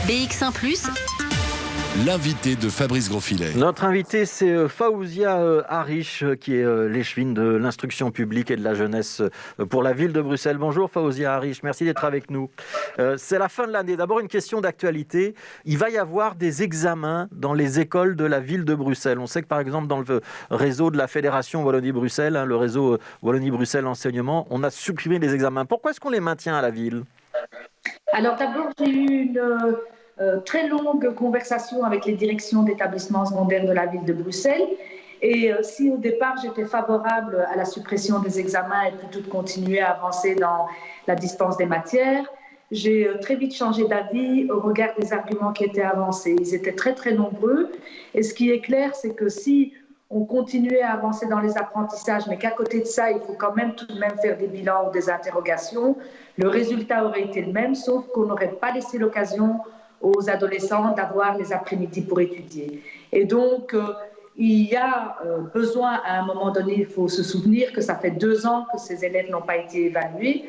BX1 ⁇ L'invité de Fabrice Grosfilet. Notre invité, c'est Faouzia Harish, qui est l'échevine de l'instruction publique et de la jeunesse pour la ville de Bruxelles. Bonjour Faouzia Harish, merci d'être avec nous. C'est la fin de l'année. D'abord, une question d'actualité. Il va y avoir des examens dans les écoles de la ville de Bruxelles. On sait que par exemple, dans le réseau de la Fédération Wallonie-Bruxelles, le réseau Wallonie-Bruxelles Enseignement, on a supprimé les examens. Pourquoi est-ce qu'on les maintient à la ville ? Alors d'abord, j'ai eu une très longue conversation avec les directions d'établissements secondaires de la ville de Bruxelles. Et si au départ j'étais favorable à la suppression des examens et plutôt de continuer à avancer dans la dispense des matières, j'ai très vite changé d'avis au regard des arguments qui étaient avancés. Ils étaient très très nombreux. Et ce qui est clair, c'est que si on continuait à avancer dans les apprentissages, mais qu'à côté de ça, il faut quand même tout de même faire des bilans ou des interrogations, le résultat aurait été le même, sauf qu'on n'aurait pas laissé l'occasion aux adolescents d'avoir les après-midi pour étudier. Et donc, il y a besoin, à un moment donné, il faut se souvenir que ça fait 2 ans que ces élèves n'ont pas été évalués.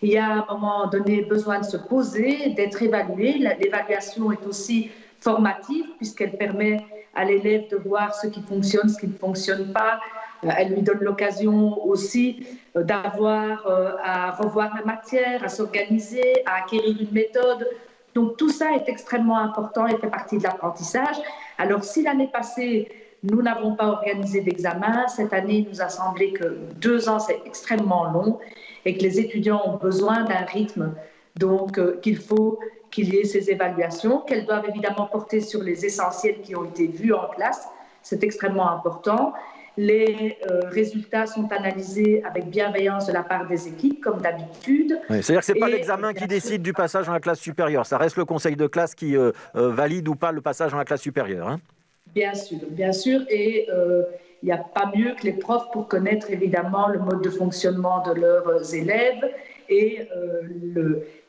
Il y a à un moment donné besoin de se poser, d'être évalué. L'évaluation est aussi formative puisqu'elle permet à l'élève de voir ce qui fonctionne, ce qui ne fonctionne pas. Elle lui donne l'occasion aussi d'avoir à revoir la matière, à s'organiser, à acquérir une méthode. Donc tout ça est extrêmement important et fait partie de l'apprentissage. Alors si l'année passée, nous n'avons pas organisé d'examen, cette année, il nous a semblé que 2 ans, c'est extrêmement long et que les étudiants ont besoin d'un rythme. Donc qu'il faut qu'il y ait ces évaluations, qu'elles doivent évidemment porter sur les essentiels qui ont été vus en classe. C'est extrêmement important. Les résultats sont analysés avec bienveillance de la part des équipes, comme d'habitude. Oui, c'est-à-dire que ce n'est pas l'examen qui décide du passage dans la classe supérieure. Ça reste le conseil de classe qui valide ou pas le passage dans la classe supérieure. Hein. Bien sûr. Et il n'y a pas mieux que les profs pour connaître évidemment le mode de fonctionnement de leurs élèves et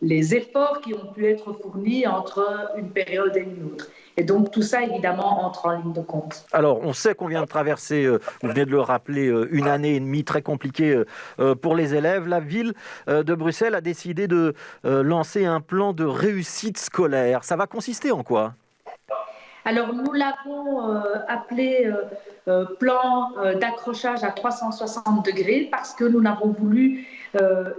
les efforts qui ont pu être fournis entre une période et une autre. Et donc tout ça, évidemment, entre en ligne de compte. Alors, on sait qu'on vient de traverser, vous venez de le rappeler, une année et demie très compliquée pour les élèves. La ville de Bruxelles a décidé de lancer un plan de réussite scolaire. Ça va consister en quoi ? Alors, nous l'avons appelé plan d'accrochage à 360 degrés parce que nous n'avons voulu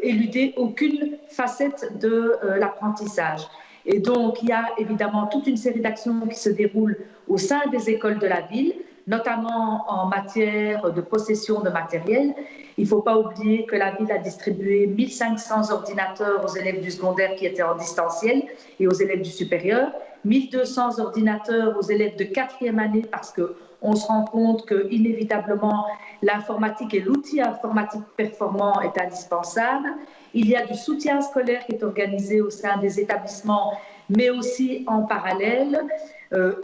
éluder aucune facette de l'apprentissage. Et donc, il y a évidemment toute une série d'actions qui se déroulent au sein des écoles de la ville, notamment en matière de possession de matériel. Il ne faut pas oublier que la ville a distribué 1500 ordinateurs aux élèves du secondaire qui étaient en distanciel et aux élèves du supérieur, 1200 ordinateurs aux élèves de 4e année parce qu'on se rend compte qu'inévitablement l'informatique et l'outil informatique performant est indispensable. Il y a du soutien scolaire qui est organisé au sein des établissements, mais aussi en parallèle.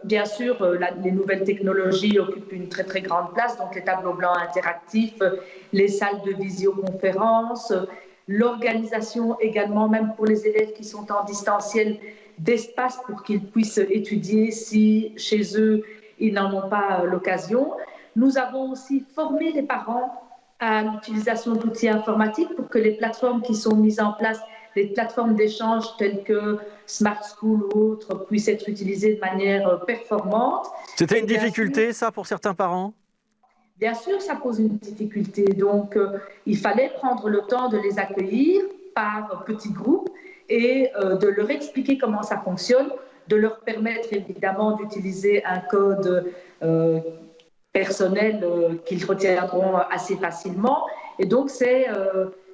Bien sûr, les nouvelles technologies occupent une très très grande place, donc les tableaux blancs interactifs, les salles de visioconférence, l'organisation également, même pour les élèves qui sont en distanciel, d'espace pour qu'ils puissent étudier si chez eux ils n'en ont pas l'occasion. Nous avons aussi formé les parents à l'utilisation d'outils informatiques pour que les plateformes qui sont mises en place, les plateformes d'échange telles que Smart School ou autres, puissent être utilisées de manière performante. C'était une difficulté, ça, pour certains parents ? Bien sûr, ça pose une difficulté. Donc, il fallait prendre le temps de les accueillir par petits groupes et de leur expliquer comment ça fonctionne, de leur permettre évidemment d'utiliser un code personnels qu'ils retiendront assez facilement. Et donc, ces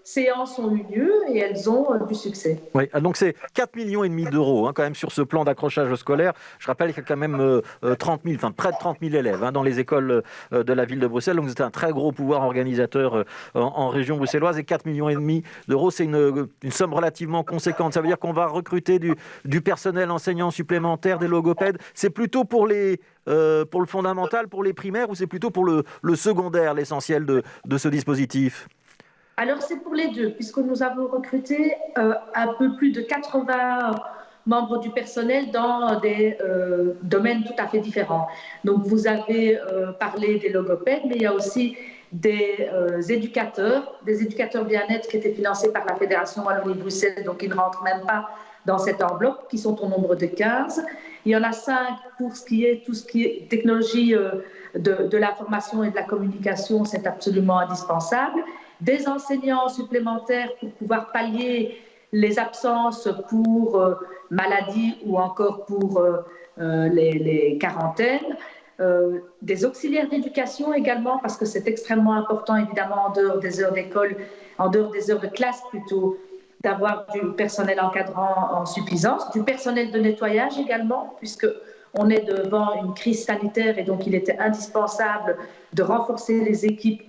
séances ont eu lieu et elles ont du succès. Oui, donc c'est 4,5 millions d'euros quand même sur ce plan d'accrochage scolaire. Je rappelle qu'il y a quand même près de 30 000 élèves dans les écoles de la ville de Bruxelles. Donc c'est un très gros pouvoir organisateur en région bruxelloise. Et 4,5 millions d'euros, c'est une somme relativement conséquente. Ça veut dire qu'on va recruter du personnel enseignant supplémentaire, des logopèdes. C'est plutôt pour le fondamental, pour les primaires, ou c'est plutôt pour le secondaire, l'essentiel de ce dispositif ? Alors, c'est pour les deux, puisque nous avons recruté un peu plus de 80 membres du personnel dans des domaines tout à fait différents. Donc, vous avez parlé des logopèdes, mais il y a aussi des éducateurs bien-être qui étaient financés par la Fédération Wallonie-Bruxelles, donc ils ne rentrent même pas dans cette enveloppe, qui sont au nombre de 15. Il y en a 5 pour tout ce qui est technologie de l'information et de la communication, c'est absolument indispensable. Des enseignants supplémentaires pour pouvoir pallier les absences pour maladie ou encore pour les quarantaines. Des auxiliaires d'éducation également, parce que c'est extrêmement important, évidemment, en dehors des heures d'école, en dehors des heures de classe plutôt, d'avoir du personnel encadrant en suffisance, du personnel de nettoyage également, puisqu'on est devant une crise sanitaire et donc il était indispensable de renforcer les équipes.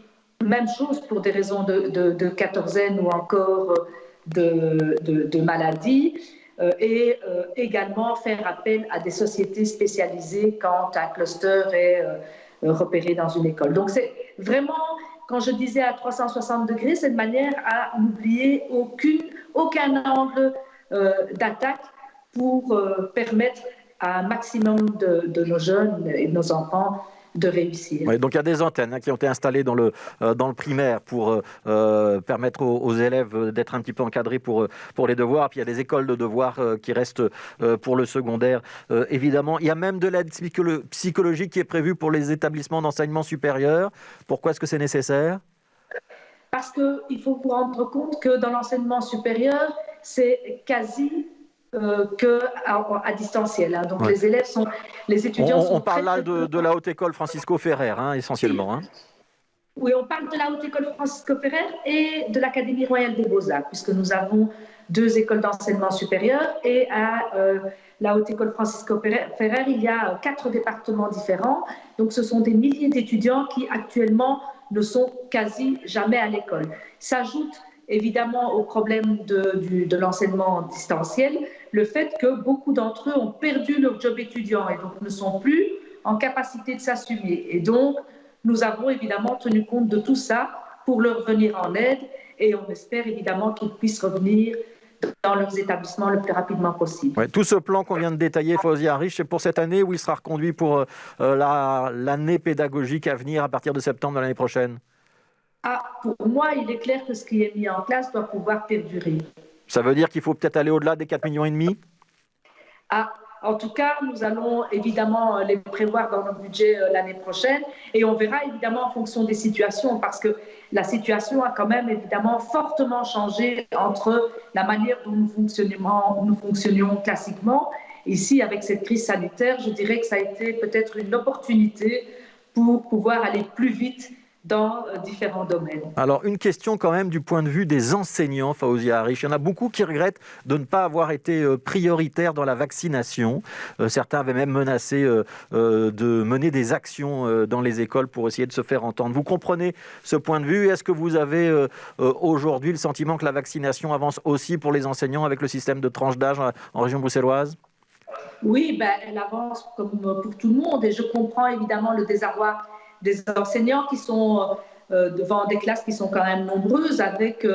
Même chose pour des raisons de quatorzaine ou encore de maladie. Et également faire appel à des sociétés spécialisées quand un cluster est repéré dans une école. Donc c'est vraiment, quand je disais à 360 degrés, c'est de manière à n'oublier aucun angle d'attaque pour permettre à un maximum de nos jeunes et de nos enfants de réussir. Oui, donc il y a des antennes qui ont été installées dans le primaire pour permettre aux élèves d'être un petit peu encadrés pour les devoirs. Puis il y a des écoles de devoirs qui restent pour le secondaire. Évidemment, il y a même de l'aide psychologique qui est prévue pour les établissements d'enseignement supérieur. Pourquoi est-ce que c'est nécessaire ? Parce qu'il faut vous rendre compte que dans l'enseignement supérieur, c'est quasi qu'à distanciel. Donc les étudiants sont... On parle là de la haute école Francisco Ferrer, essentiellement. Oui, on parle de la haute école Francisco Ferrer et de l'Académie royale des beaux-arts, puisque nous avons 2 écoles d'enseignement supérieur et à la haute école Francisco Ferrer, il y a 4 départements différents. Donc ce sont des milliers d'étudiants qui actuellement ne sont quasi jamais à l'école. S'ajoute évidemment au problème de l'enseignement distanciel, le fait que beaucoup d'entre eux ont perdu leur job étudiant et donc ne sont plus en capacité de s'assumer. Et donc, nous avons évidemment tenu compte de tout ça pour leur venir en aide et on espère évidemment qu'ils puissent revenir dans leurs établissements le plus rapidement possible. Ouais, tout ce plan qu'on vient de détailler, Fawzia Arish, c'est pour cette année où il sera reconduit pour l'année pédagogique à venir à partir de septembre de l'année prochaine? Pour moi, il est clair que ce qui est mis en place doit pouvoir perdurer. Ça veut dire qu'il faut peut-être aller au-delà des 4,5 millions? En tout cas, nous allons évidemment les prévoir dans notre budget l'année prochaine et on verra évidemment en fonction des situations parce que la situation a quand même évidemment fortement changé entre la manière dont nous fonctionnions classiquement. Ici, avec cette crise sanitaire, je dirais que ça a été peut-être une opportunité pour pouvoir aller plus vite dans différents domaines. Alors, une question quand même du point de vue des enseignants, Fawzia Arish. Il y en a beaucoup qui regrettent de ne pas avoir été prioritaires dans la vaccination. Certains avaient même menacé de mener des actions dans les écoles pour essayer de se faire entendre. Vous comprenez ce point de vue? Est-ce que vous avez aujourd'hui le sentiment que la vaccination avance aussi pour les enseignants avec le système de tranche d'âge en région bruxelloise? Oui, elle avance comme pour tout le monde et je comprends évidemment le désarroi des enseignants qui sont devant des classes qui sont quand même nombreuses avec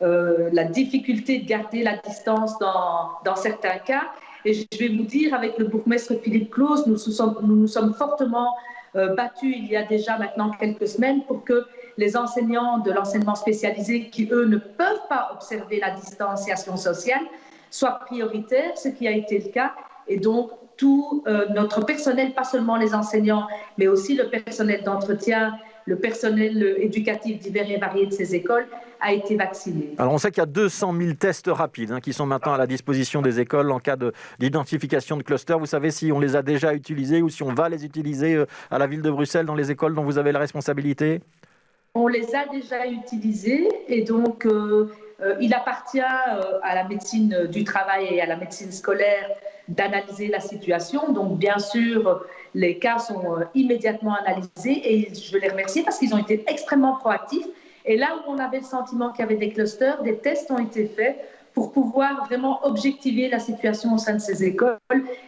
la difficulté de garder la distance dans certains cas. Et je vais vous dire, avec le bourgmestre Philippe Claus, nous nous sommes fortement battus il y a déjà maintenant quelques semaines pour que les enseignants de l'enseignement spécialisé qui, eux, ne peuvent pas observer la distanciation sociale soient prioritaires, ce qui a été le cas. Et donc, tout notre personnel, pas seulement les enseignants, mais aussi le personnel d'entretien, le personnel éducatif divers et varié de ces écoles a été vacciné. Alors on sait qu'il y a 200 000 tests rapides qui sont maintenant à la disposition des écoles en cas d'identification de clusters. Vous savez si on les a déjà utilisés ou si on va les utiliser à la ville de Bruxelles dans les écoles dont vous avez la responsabilité? On les a déjà utilisés et donc il appartient à la médecine du travail et à la médecine scolaire d'analyser la situation. Donc, bien sûr, les cas sont immédiatement analysés et je veux les remercier parce qu'ils ont été extrêmement proactifs. Et là où on avait le sentiment qu'il y avait des clusters, des tests ont été faits pour pouvoir vraiment objectiver la situation au sein de ces écoles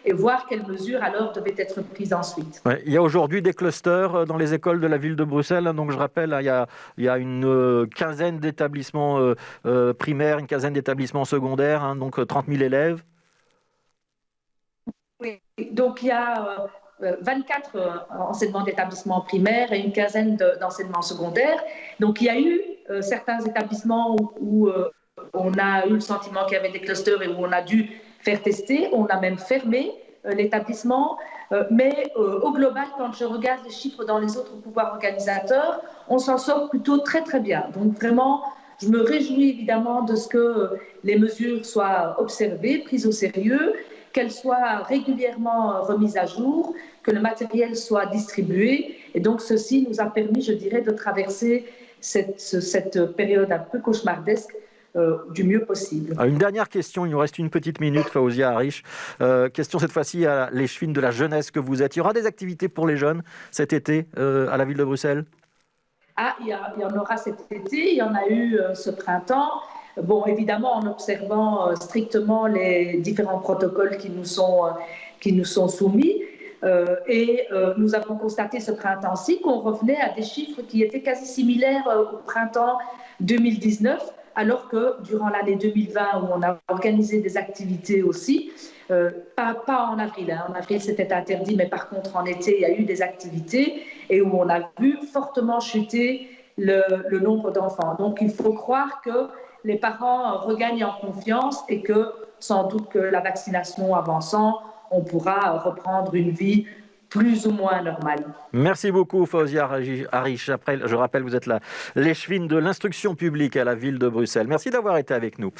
et voir quelles mesures alors devaient être prises ensuite. Ouais, il y a aujourd'hui des clusters dans les écoles de la ville de Bruxelles. Donc je rappelle, il y a une quinzaine d'établissements primaires, une quinzaine d'établissements secondaires, donc 30 000 élèves. Oui, donc il y a 24 enseignements d'établissements primaires et une quinzaine d'enseignements secondaires. Donc il y a eu certains établissements où on a eu le sentiment qu'il y avait des clusters et où on a dû faire tester. On a même fermé l'établissement. Mais au global, quand je regarde les chiffres dans les autres pouvoirs organisateurs, on s'en sort plutôt très très bien. Donc vraiment, je me réjouis évidemment de ce que les mesures soient observées, prises au sérieux, qu'elles soient régulièrement remises à jour, que le matériel soit distribué. Et donc ceci nous a permis, je dirais, de traverser cette période un peu cauchemardesque du mieux possible. Alors, une dernière question, il nous reste une petite minute, Fawzia Harish. Question cette fois-ci à l'échevine de la jeunesse que vous êtes. Il y aura des activités pour les jeunes cet été à la ville de Bruxelles ? Il y en aura cet été, il y en a eu ce printemps. Bon, évidemment, en observant strictement les différents protocoles qui nous sont soumis. Nous avons constaté ce printemps-ci qu'on revenait à des chiffres qui étaient quasi similaires au printemps 2019, alors que durant l'année 2020, où on a organisé des activités aussi, pas en avril. En avril, c'était interdit, mais par contre, en été, il y a eu des activités et où on a vu fortement chuter le nombre d'enfants. Donc, il faut croire que les parents regagnent en confiance et que, sans doute que la vaccination avançant, on pourra reprendre une vie plus ou moins normale. Merci beaucoup, Fawzia Harish. Après, je rappelle, vous êtes l'échevine de l'instruction publique à la ville de Bruxelles. Merci d'avoir été avec nous.